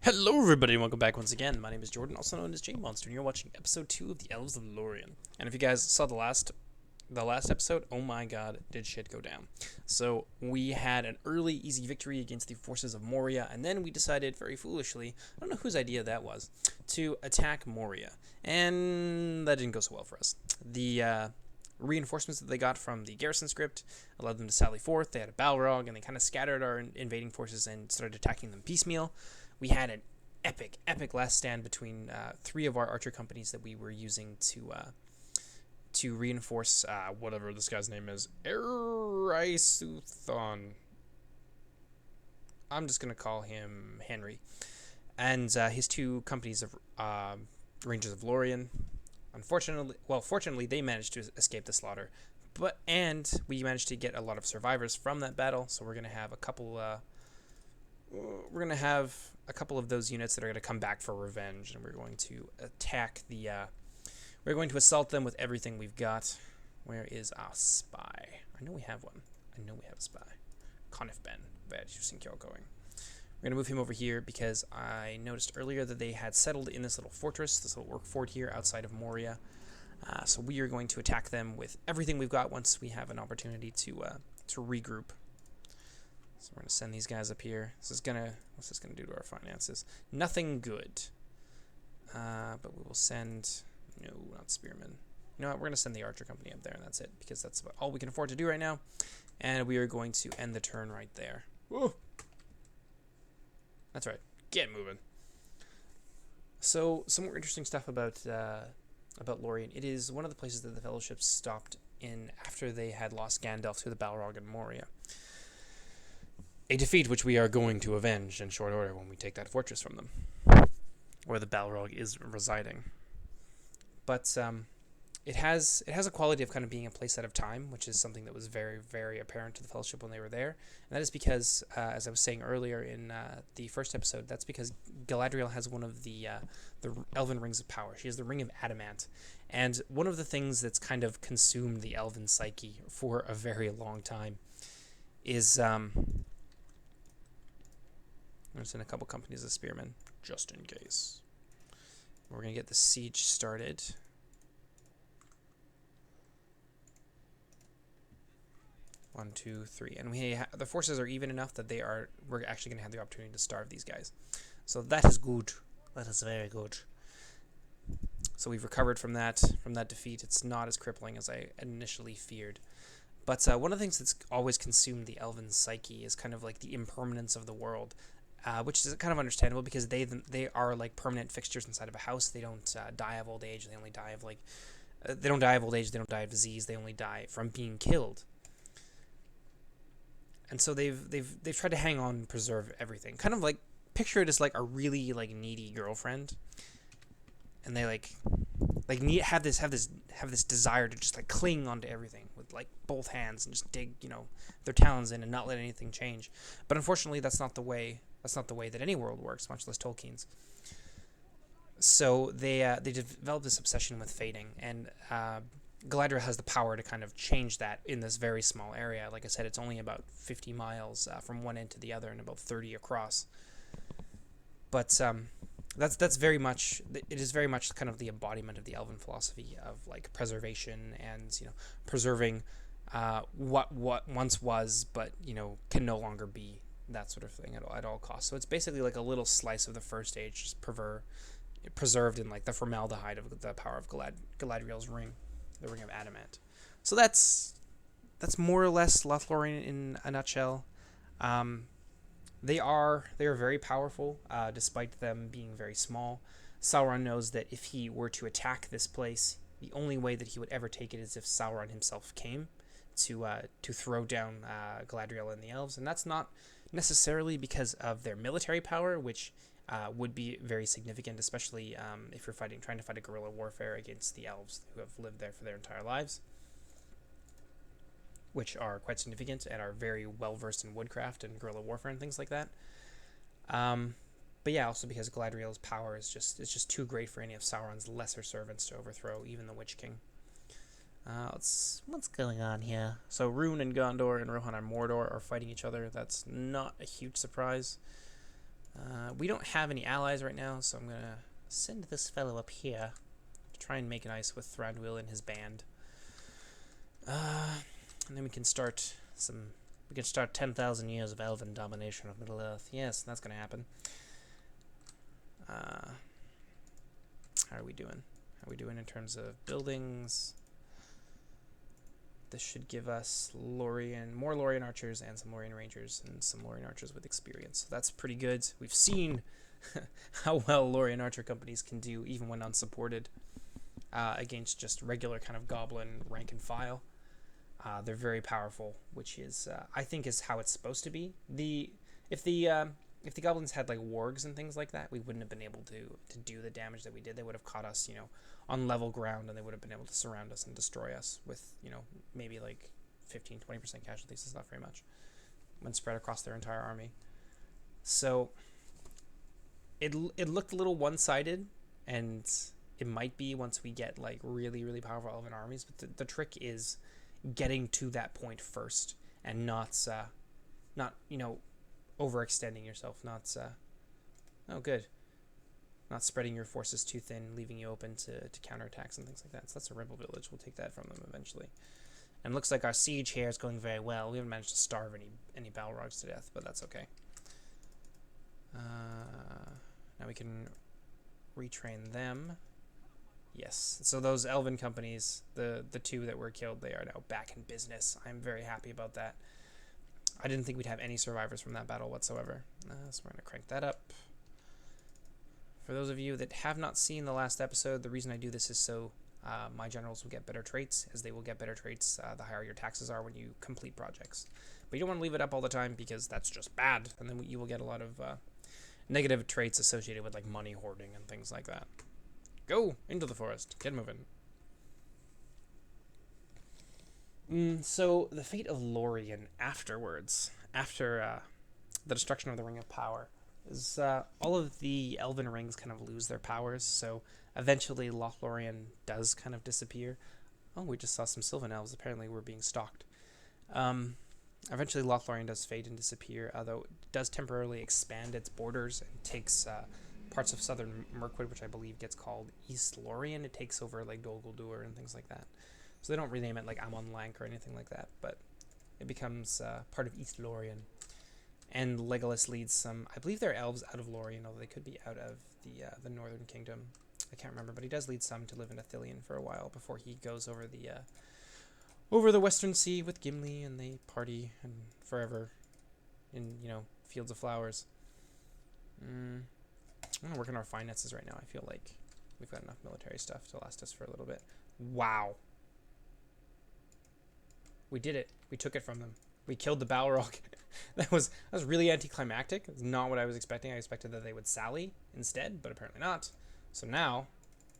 Hello everybody and welcome back once again. My name is Jordan, also known as J-Monster, and you're watching episode 2 of the Elves of Lorien. And if you guys saw the last episode, oh my god, did shit go down. So we had an early easy victory against the forces of Moria, and then we decided very foolishly, I don't know whose idea that was, to attack Moria. And that didn't go so well for us. The reinforcements that they got from the garrison script allowed them to sally forth. They had a Balrog, and they kind of scattered our invading forces and started attacking them piecemeal. We had an epic last stand between three of our archer companies that we were using to reinforce whatever this guy's name is, Eraisuthon. I'm just gonna call him Henry, and his two companies of Rangers of Lorien. Fortunately, they managed to escape the slaughter, and we managed to get a lot of survivors from that battle. So we're gonna have a couple. We're going to have a couple of those units that are going to come back for revenge, and we're going to attack the, we're going to assault them with everything we've got. Where is our spy? I know we have one. I know we have a spy. Conif Ben. Where do you think you're going? We're going to move him over here because I noticed earlier that they had settled in this little fortress, this little work fort here outside of Moria. So we are going to attack them with everything we've got once we have an opportunity to regroup. So we're going to send these guys up here. What's this going to do to our finances? Nothing good. But we will send... No, not spearmen. You know what? We're going to send the archer company up there, and that's it. Because that's about all we can afford to do right now. And we are going to end the turn right there. Whoa! That's right. Get moving. So, some more interesting stuff about Lorien. It is one of the places that the Fellowship stopped in after they had lost Gandalf to the Balrog and Moria. A defeat which we are going to avenge in short order when we take that fortress from them, where the Balrog is residing. But it has a quality of kind of being a place out of time, which is something that was very, very apparent to the Fellowship when they were there. And that is because, as I was saying earlier in the first episode, that's because Galadriel has one of the Elven rings of power. She has the Ring of Adamant. And one of the things that's kind of consumed the Elven psyche for a very long time is... I'm going to send a couple companies of spearmen, just in case. We're going to get the siege started. One, two, three. And the forces are even enough that we're actually going to have the opportunity to starve these guys. So that is good. That is very good. So we've recovered from that defeat. It's not as crippling as I initially feared. But one of the things that's always consumed the Elven psyche is kind of like the impermanence of the world. Which is kind of understandable because they are like permanent fixtures inside of a house. They don't die of old age. They only die of they don't die of old age. They don't die of disease. They only die from being killed. And so they've tried to hang on and preserve everything. Kind of like picture it as like a really like needy girlfriend, and they have this desire to just like cling onto everything with like both hands and just dig their talons in and not let anything change. But unfortunately, that's not the way that any world works, much less Tolkien's. So they developed this obsession with fading, and Galadriel has the power to kind of change that in this very small area. Like I said, it's only about 50 miles from one end to the other and about 30 across. But that's very much, it is very much kind of the embodiment of the Elven philosophy of like preservation and preserving what once was, but can no longer be. That sort of thing at all costs. So it's basically like a little slice of the first age, just preserved in like the formaldehyde of the power of Galadriel's ring, the Ring of Adamant. So that's more or less Lothlorien in a nutshell. They are very powerful, despite them being very small. Sauron knows that if he were to attack this place, the only way that he would ever take it is if Sauron himself came to throw down Galadriel and the elves, and that's not necessarily because of their military power, which would be very significant, especially if you're trying to fight a guerrilla warfare against the elves who have lived there for their entire lives, which are quite significant and are very well versed in woodcraft and guerrilla warfare and things like that. But yeah, also because Galadriel's power is just too great for any of Sauron's lesser servants to overthrow, even the Witch King. What's going on here? So Rune and Gondor and Rohan and Mordor are fighting each other. That's not a huge surprise. We don't have any allies right now, so I'm gonna send this fellow up here to try and make an ice with Thranduil and his band. And then we can start 10,000 years of elven domination of Middle Earth. Yes, that's gonna happen. How are we doing? How are we doing in terms of buildings? This should give us more Lorien archers and some Lorien rangers and some Lorien archers with experience. So that's pretty good. We've seen how well Lorien archer companies can do even when unsupported against just regular kind of goblin rank and file. They're very powerful, which is I think is how it's supposed to be. If the goblins had like wargs and things like that, we wouldn't have been able to do the damage that we did. They would have caught us, on level ground, and they would have been able to surround us and destroy us with, maybe like 15-20% casualties. It's not very much when spread across their entire army. So it looked a little one-sided, and it might be once we get like really, really powerful elven armies. But the trick is getting to that point first, and not overextending yourself, not spreading your forces too thin, leaving you open to counterattacks and things like that. So that's a rebel village. We'll take that from them eventually. And it looks like our siege here is going very well. We haven't managed to starve any Balrogs to death, but that's okay. Now we can retrain them. Yes. So those elven companies, the two that were killed, they are now back in business. I'm very happy about that. I didn't think we'd have any survivors from that battle whatsoever. So we're going to crank that up. For those of you that have not seen the last episode, the reason I do this is so my generals will get better traits, as they will get better traits the higher your taxes are when you complete projects. But you don't want to leave it up all the time, because that's just bad, and then you will get a lot of negative traits associated with like money hoarding and things like that. Go into the forest. Get moving. So the fate of Lorien afterwards, after the destruction of the Ring of Power, is all of the elven rings kind of lose their powers. So eventually Lothlorien does kind of disappear. Oh, we just saw some Sylvan Elves. Apparently we're being stalked. Eventually Lothlorien does fade and disappear, although it does temporarily expand its borders and takes parts of southern Mirkwood, which I believe gets called East Lorien. It takes over like Dol Guldur and things like that. So they don't rename it like Amon Lank or anything like that, but it becomes part of East Lorien. And Legolas leads some, I believe they're elves out of Lorien, although they could be out of the Northern Kingdom. I can't remember, but he does lead some to live in Ithilien for a while before he goes over the Western Sea with Gimli, and they party and forever in, fields of flowers. I'm gonna work on our finances right now. I feel like we've got enough military stuff to last us for a little bit. Wow. We did it. We took it from them. We killed the Balrog. that was really anticlimactic. It's not what I was expecting. I expected that they would sally instead, but apparently not. So now,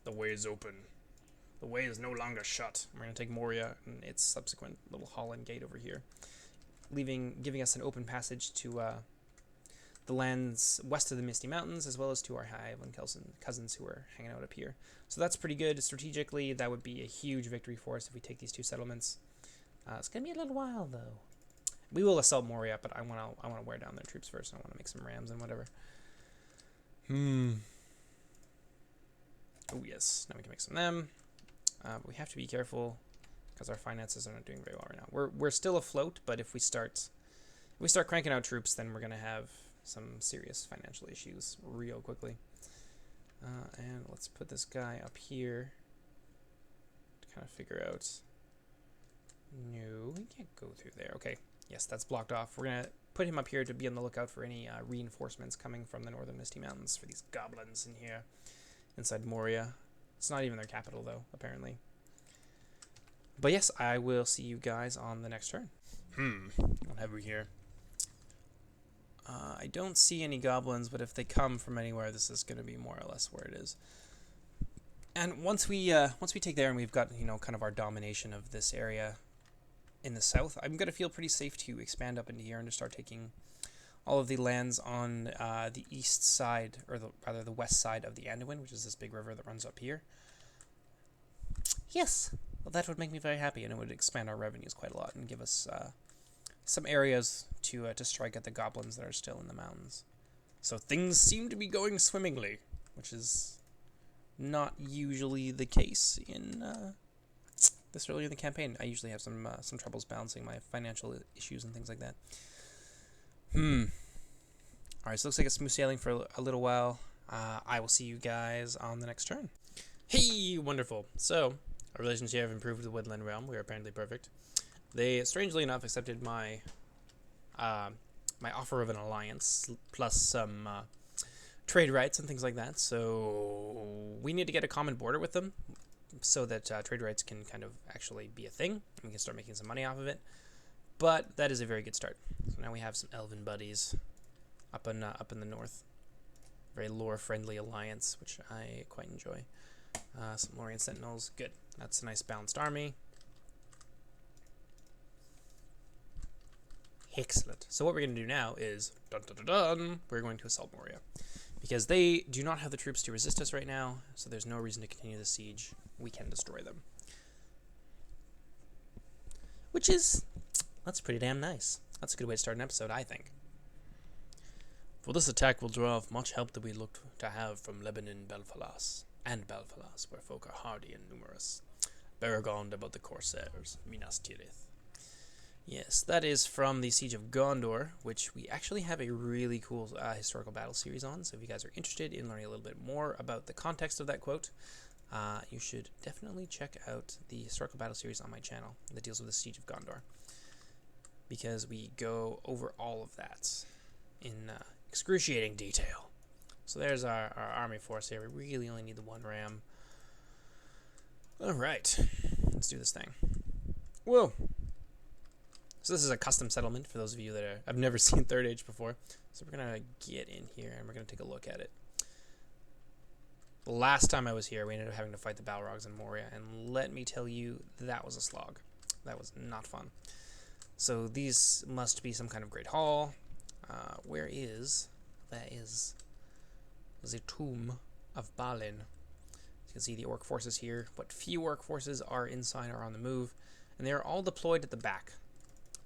the way is open. The way is no longer shut. We're going to take Moria and its subsequent little Holland gate over here, giving us an open passage to the lands west of the Misty Mountains, as well as to our High Elven cousins who are hanging out up here. So that's pretty good. Strategically, that would be a huge victory for us if we take these two settlements. It's going to be a little while, though. We will assault Moria, but I want to wear down their troops first. I want to make some rams and whatever. Oh, yes. Now we can make some of them. But we have to be careful, because our finances are not doing very well right now. We're still afloat, but if we start cranking out troops, then we're going to have some serious financial issues real quickly. And let's put this guy up here to kind of figure out... No, we can't go through there. Okay, yes, that's blocked off. We're going to put him up here to be on the lookout for any reinforcements coming from the northern Misty Mountains for these goblins in here inside Moria. It's not even their capital, though, apparently. But yes, I will see you guys on the next turn. What have we here? I don't see any goblins, but if they come from anywhere, this is going to be more or less where it is. And once we take there and we've got, kind of our domination of this area in the south, I'm going to feel pretty safe to expand up into here and to start taking all of the lands on the east side, or rather the west side of the Anduin, which is this big river that runs up here. Yes, well, that would make me very happy, and it would expand our revenues quite a lot and give us some areas to strike at the goblins that are still in the mountains. So things seem to be going swimmingly, which is not usually the case in this early in the campaign. I usually have some troubles balancing my financial issues and things like that. Alright, so it looks like it's smooth sailing for a little while. I will see you guys on the next turn. Hey, wonderful. So, our relationship have improved with the Woodland Realm. We are apparently perfect. They, strangely enough, accepted my my offer of an alliance, plus some trade rights and things like that. So, we need to get a common border with them, so that trade rights can kind of actually be a thing, and we can start making some money off of it. But that is a very good start. So now we have some Elven buddies up in the north. Very lore-friendly alliance, which I quite enjoy. Some Lorien Sentinels, good. That's a nice balanced army. Excellent. So what we're going to do now is, we're going to assault Moria. Because they do not have the troops to resist us right now, so there's no reason to continue the siege. We can destroy them. Which is, that's pretty damn nice. That's a good way to start an episode, I think. For this attack will draw off much help that we look to have from Lebanon, Belfalas, where folk are hardy and numerous. Baragond about the Corsairs, Minas Tirith. Yes, that is from the Siege of Gondor, which we actually have a really cool historical battle series on. So if you guys are interested in learning a little bit more about the context of that quote, you should definitely check out the historical battle series on my channel that deals with the Siege of Gondor, because we go over all of that in excruciating detail. So there's our army force here. We really only need the one ram. Alright, let's do this thing. Whoa! So this is a custom settlement for those of you that have never seen Third Age before. So we're going to get in here and we're going to take a look at it. The last time I was here, we ended up having to fight the Balrogs in Moria, and let me tell you, that was a slog. That was not fun. So these must be some kind of great hall. Where is... That is the tomb of Balin. You can see the orc forces here. What few orc forces are inside are on the move, and they are all deployed at the back.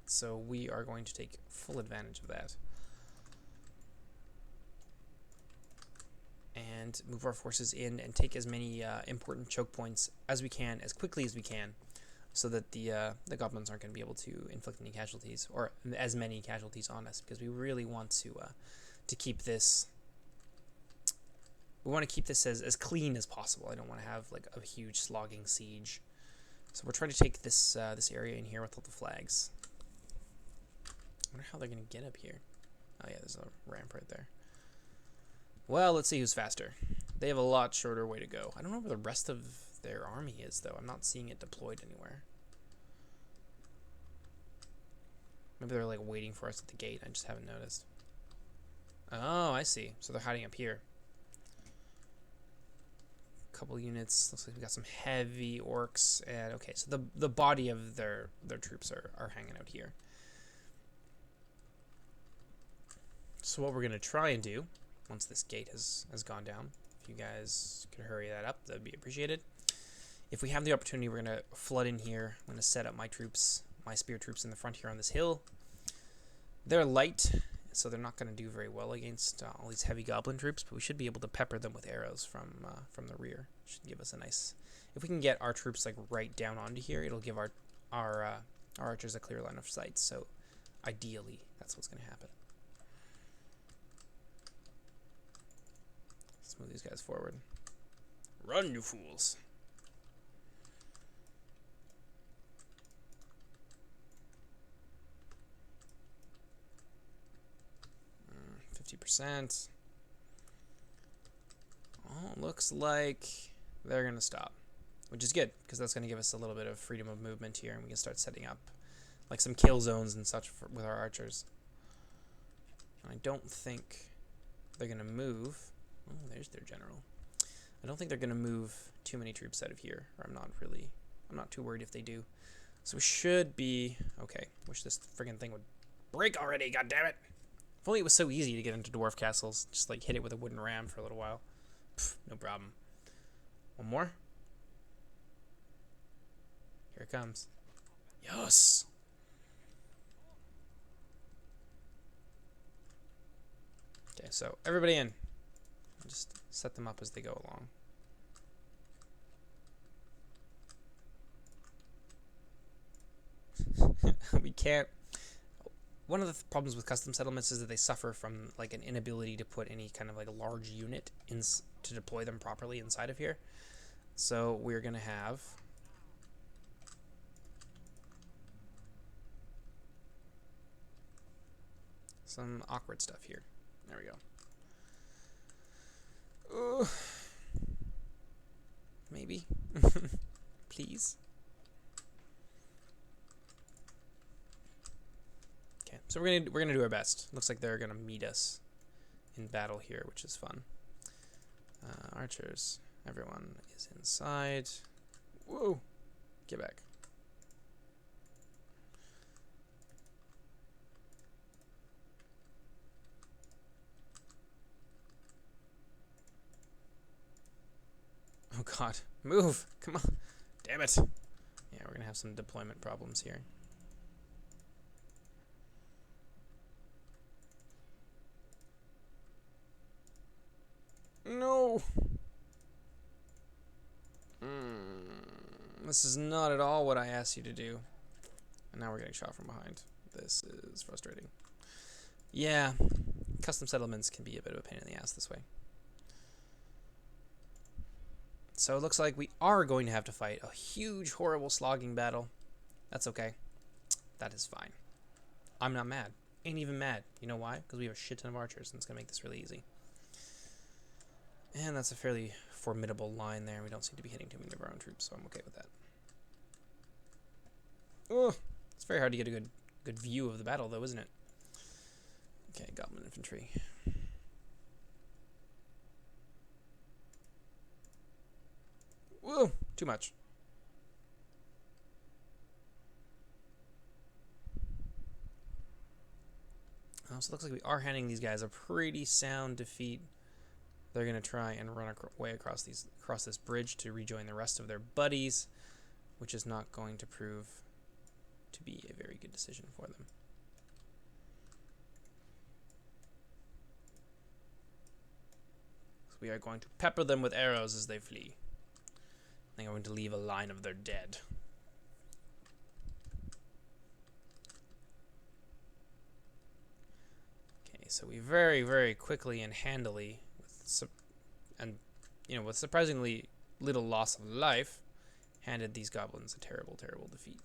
So we are going to take full advantage of that. And move our forces in and take as many important choke points as we can, as quickly as we can, so that the goblins aren't going to be able to inflict any casualties, or as many casualties on us, because we really want to keep this. We want to keep this as clean as possible. I don't want to have like a huge slogging siege. So we're trying to take this this area in here with all the flags. I wonder how they're going to get up here. Oh yeah, there's a ramp right there. Well, let's see who's faster. They have a lot shorter way to go. I don't know where the rest of their army is, though. I'm not seeing it deployed anywhere. Maybe they're like waiting for us at the gate. I just haven't noticed. Oh, I see. So they're hiding up here. Couple units. Looks like we got some heavy orcs. And okay, so the body of their troops are hanging out here. So what we're going to try and do, once this gate has gone down, if you guys could hurry that up, that would be appreciated. If we have the opportunity, we're going to flood in here. I'm going to set up my troops, my spear troops in the front here on this hill. They're light, so they're not going to do very well against all these heavy goblin troops, but we should be able to pepper them with arrows from the rear. Should give us a nice... If we can get our troops like right down onto here, it'll give our archers a clear line of sight. So ideally, that's what's going to happen. Let's move these guys forward. Run, you fools! 50%. Oh, looks like they're going to stop, which is good, because that's going to give us a little bit of freedom of movement here, and we can start setting up like some kill zones and such with our archers. I don't think they're going to move. Oh, there's their general. I don't think they're going to move too many troops out of here, or I'm not too worried if they do. So we should be okay. Wish this friggin' thing would break already, goddammit. If only it was so easy to get into dwarf castles. Just like hit it with a wooden ram for a little while. Pff, no problem. One more. Here it comes. Yes. Okay, so everybody in. I'll just set them up as they go along. We can't. One of the problems with custom settlements is that they suffer from like an inability to put any kind of like a large unit in to deploy them properly inside of here. So we're gonna have some awkward stuff here. There we go. Ooh. Maybe. Please. Okay, so we're gonna do our best. Looks like they're gonna meet us in battle here, which is fun. Archers, everyone is inside. Whoa! Get back. Oh god, move! Come on! Damn it! Yeah, we're gonna have some deployment problems here. No! This is not at all what I asked you to do. And now we're getting shot from behind. This is frustrating. Yeah, custom settlements can be a bit of a pain in the ass this way. So it looks like we are going to have to fight a huge, horrible slogging battle. That's okay. That is fine. I'm not mad. Ain't even mad. You know why? Because we have a shit ton of archers, and it's going to make this really easy. And that's a fairly formidable line there. We don't seem to be hitting too many of our own troops, so I'm okay with that. Oh, it's very hard to get a good view of the battle, though, isn't it? Okay, goblin infantry. Whoa, too much. So it looks like we are handing these guys a pretty sound defeat. They're going to try and run way across this bridge to rejoin the rest of their buddies, which is not going to prove to be a very good decision for them. So we are going to pepper them with arrows as they flee. They're going to leave a line of their dead. Okay, so we very, very quickly and handily, with surprisingly little loss of life, handed these goblins a terrible, terrible defeat.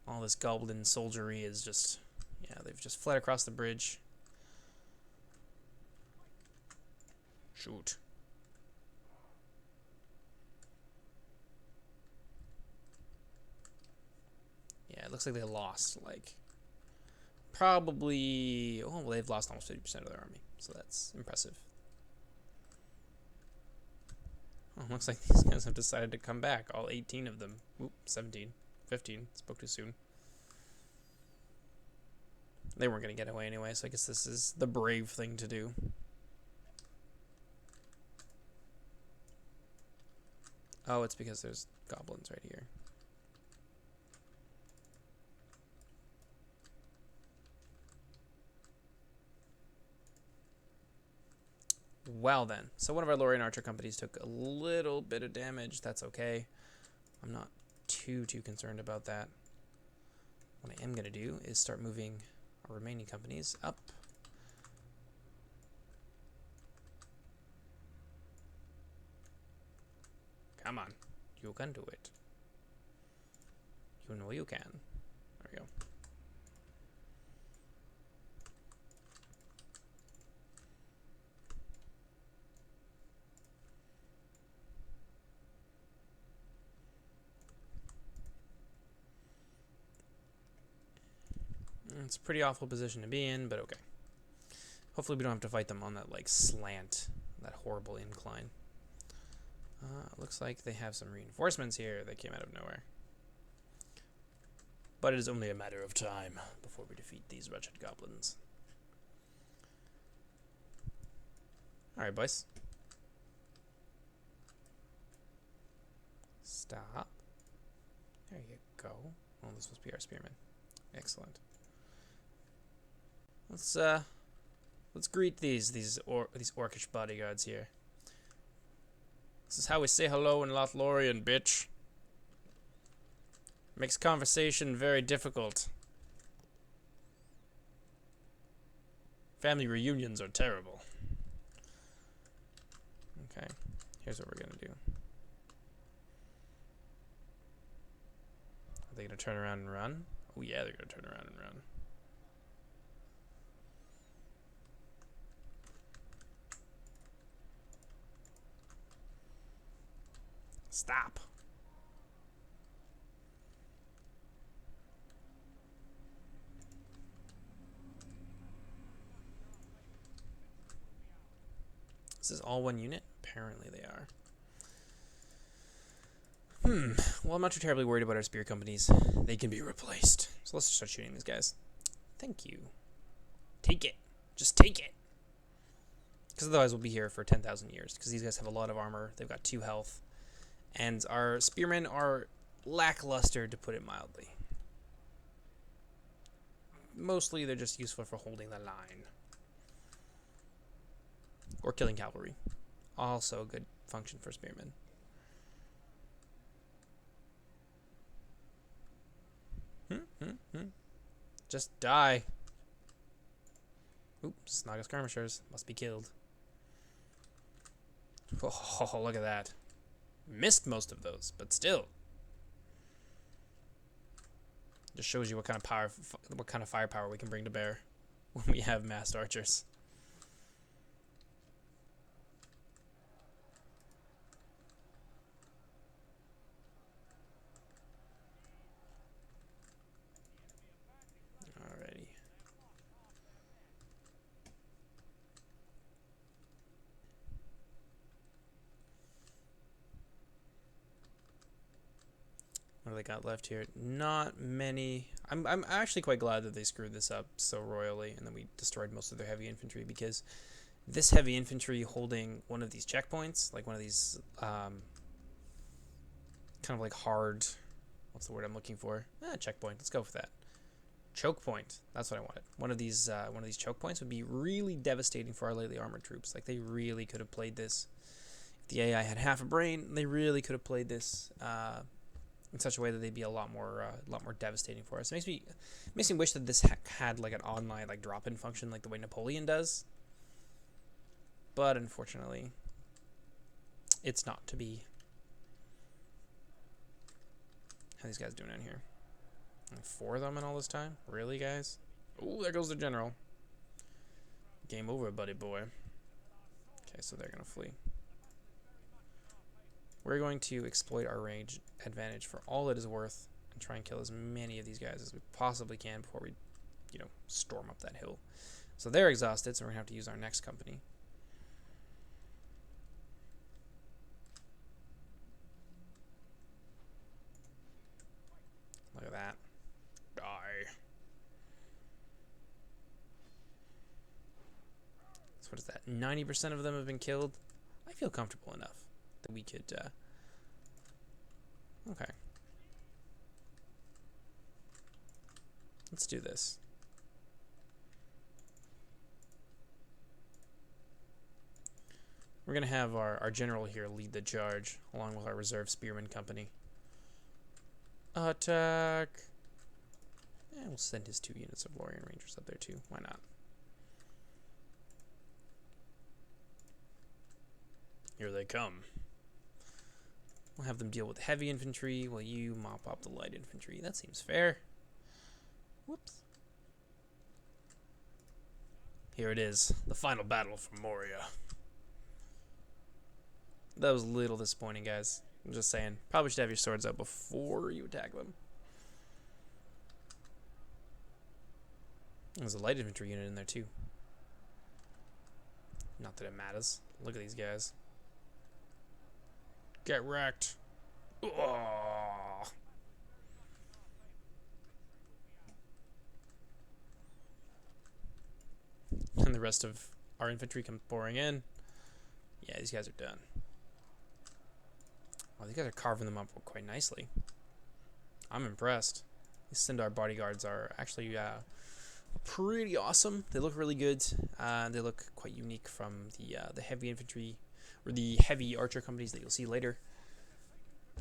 All this goblin soldiery is just, yeah, they've just fled across the bridge. Shoot. Yeah, it looks like they lost, like, probably, oh, well, they've lost almost 50% of their army, so that's impressive. Oh, looks like these guys have decided to come back, all 18 of them. Oop, 17, 15, spoke too soon. They weren't going to get away anyway, so I guess this is the brave thing to do. Oh, it's because there's goblins right here. Well then, so one of our Lorien archer companies took a little bit of damage. That's okay. I'm not too concerned about that. What I am going to do is start moving our remaining companies up. Come on, you can do it. You know you can. There we go. It's a pretty awful position to be in, but okay. Hopefully we don't have to fight them on that, like, slant, that horrible incline. Looks like they have some reinforcements here that came out of nowhere. But it is only a matter of time before we defeat these wretched goblins. Alright, boys. Stop. There you go. Oh, this must be our spearmen. Excellent. Let's Let's greet these orcish bodyguards here. This is how we say hello in Lothlorien, bitch. Makes conversation very difficult. Family reunions are terrible. Okay, here's what we're gonna do. Are they gonna turn around and run? Oh yeah, they're gonna turn around and run. Stop. Is this all one unit? Apparently they are. Well, I'm not too terribly worried about our spear companies. They can be replaced. So let's just start shooting these guys. Thank you. Take it. Just take it. Because otherwise we'll be here for 10,000 years. Because these guys have a lot of armor. They've got 2 health. And our spearmen are lackluster, to put it mildly. Mostly they're just useful for holding the line. Or killing cavalry. Also a good function for spearmen. Just die. Oops, Snaga skirmishers. Must be killed. Oh, look at that. Missed most of those, but still. Just shows you what kind of firepower we can bring to bear when we have massed archers. Alrighty. What do they got left here? Not many. I'm actually quite glad that they screwed this up so royally and then we destroyed most of their heavy infantry, because this heavy infantry holding one of these checkpoints, like one of these kind of like hard, what's the word I'm looking for? Checkpoint. Let's go for that. Choke point. That's what I wanted. One of these choke points would be really devastating for our lightly armored troops. Like, they really could have played this. If the AI had half a brain, they really could have played this in such a way that they'd be a lot more devastating for us. It makes me wish that this had like an online like drop-in function, like the way Napoleon does. But unfortunately, it's not to be. How are these guys doing in here? Like 4 of them in all this time? Really, guys? Oh, there goes the general. Game over, buddy boy. Okay, so they're gonna flee. We're going to exploit our range advantage for all it is worth and try and kill as many of these guys as we possibly can before we, storm up that hill. So they're exhausted, so we're gonna have to use our next company. Look at that. Die. So what is that? 90% of them have been killed. I feel comfortable enough that we could, okay. Let's do this. We're going to have our general here lead the charge, along with our reserve spearman company. Attack! And we'll send his 2 units of Lorien Rangers up there too. Why not? Here they come. We'll have them deal with heavy infantry while you mop up the light infantry. That seems fair. Whoops. Here it is. The final battle for Moria. That was a little disappointing, guys. I'm just saying. Probably should have your swords out before you attack them. There's a light infantry unit in there, too. Not that it matters. Look at these guys. Get wrecked. Oh. And the rest of our infantry comes pouring in. Yeah, these guys are done. Oh, these guys are carving them up quite nicely. I'm impressed. These Sindar bodyguards are actually pretty awesome. They look really good. They look quite unique from the heavy infantry or the heavy archer companies that you'll see later.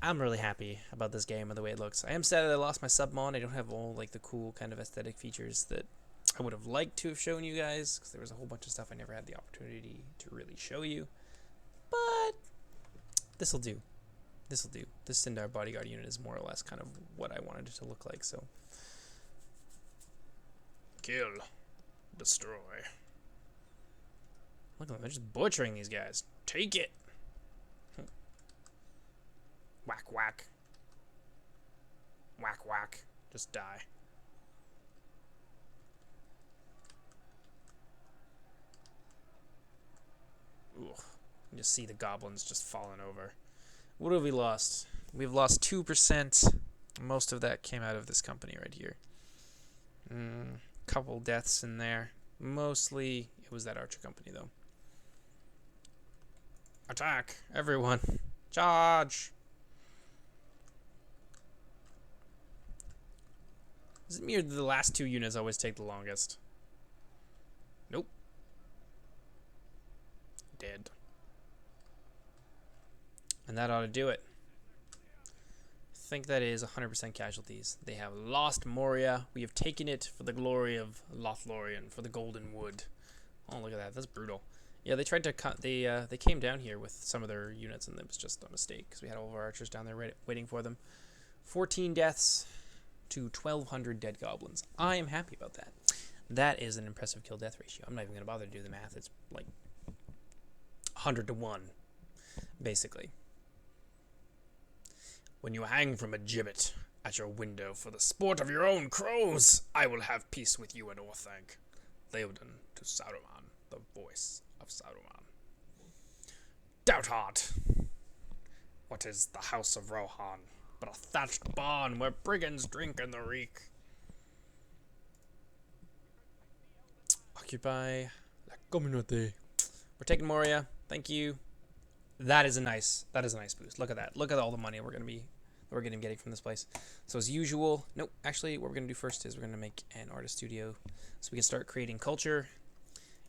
I'm really happy about this game and the way it looks. I am sad that I lost my submon. I don't have all like the cool kind of aesthetic features that I would have liked to have shown you guys, because there was a whole bunch of stuff I never had the opportunity to really show you. But this'll do. This'll do. This Sindar bodyguard unit is more or less kind of what I wanted it to look like. So, kill, destroy. Look at them. They're just butchering these guys. Take it. Whack, whack. Whack, whack. Just die. Ooh. You just see the goblins just falling over. What have we lost? We've lost 2%. Most of that came out of this company right here. Couple deaths in there. Mostly it was that archer company, though. Attack! Everyone! Charge! Is it me or do the last two units always take the longest? Nope. Dead. And that ought to do it. I think that is 100% casualties. They have lost Moria. We have taken it for the glory of Lothlorien, for the golden wood. Oh, look at that. That's brutal. Yeah, they tried to cut. They came down here with some of their units, and it was just a mistake because we had all of our archers down there waiting for them. 14 deaths to 1,200 dead goblins. I am happy about that. That is an impressive kill-death ratio. I'm not even going to bother to do the math. It's like 100 to 1, basically. When you hang from a gibbet at your window for the sport of your own crows, I will have peace with you and Orthanc. Theoden to Saruman, the voice of Saruman. Doubtheart! What is the house of Rohan but a thatched barn where brigands drink in the reek? Occupy la communauté. We're taking Moria. Thank you. That is a nice boost. Look at that. Look at all the money we're getting from this place. So as usual, nope. Actually, what we're gonna do first is we're gonna make an artist studio, so we can start creating culture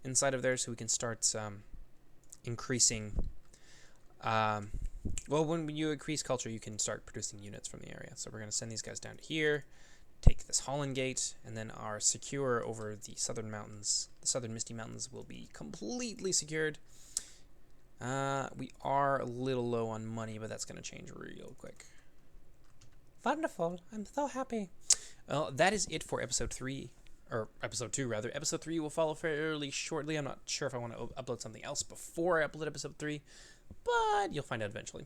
inside of there. So we can start increasing. Well, when you increase culture, you can start producing units from the area. So we're gonna send these guys down to here, take this Holland Gate, and then our secure over the southern mountains, the southern Misty Mountains, will be completely secured. We are a little low on money, but that's going to change real quick. Wonderful. I'm so happy. Well, that is it for episode 3, or episode 2, rather. Episode 3 will follow fairly shortly. I'm not sure if I want to upload something else before I upload episode 3, but you'll find out eventually.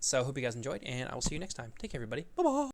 So I hope you guys enjoyed, and I will see you next time. Take care, everybody. Bye-bye.